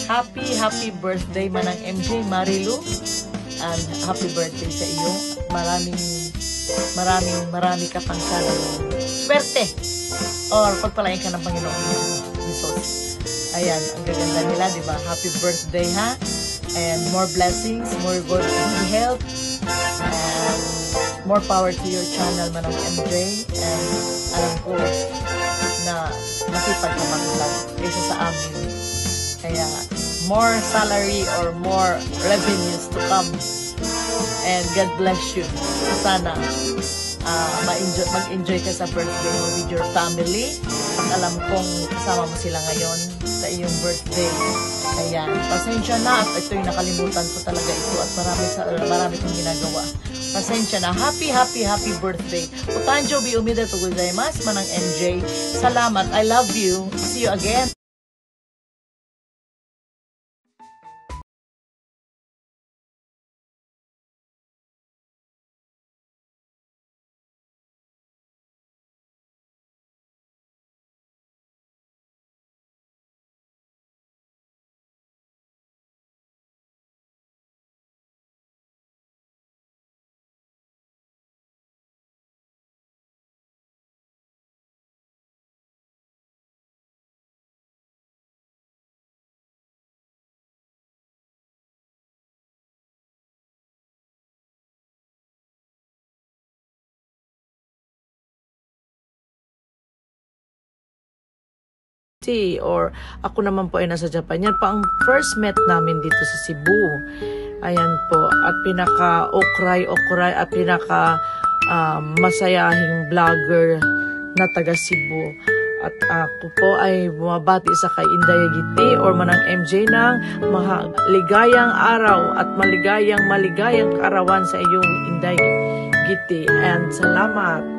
Happy birthday manang MJ Marilu. And happy birthday sa iyo. Marami ka pang sana swerte or pagpalain ka ng Panginoon Jesus. Ayan, ang gaganda nila, di ba? Happy birthday, ha? And more blessings, more good health, and more power to your channel, manang MJ. And alam ko na masipag ka mag-vlog kaysa sa amin. Kaya, more salary or more revenues to come. And God bless you. Sana mag-enjoy ka sa birthday mo with your family. At alam kong kasama mo sila ngayon sa iyong birthday. Ayan. Pasensya na at ito'y nakalimutan ko talaga ito at marami kong ginagawa. Pasensya na. Happy birthday. Otanjobi umide to gozaimasu, manang MJ. Salamat. I love you. See you again. Or ako naman po ay nasa Japan. Yan pa ang first met namin dito sa Cebu. Ayan po. At pinaka-okray at pinaka-masayahing vlogger na taga Cebu. At ako po ay bumabati sa kay Inday Giti or manang MJ ng maligayang araw at maligayang karawan sa iyong Inday Giti. And salamat.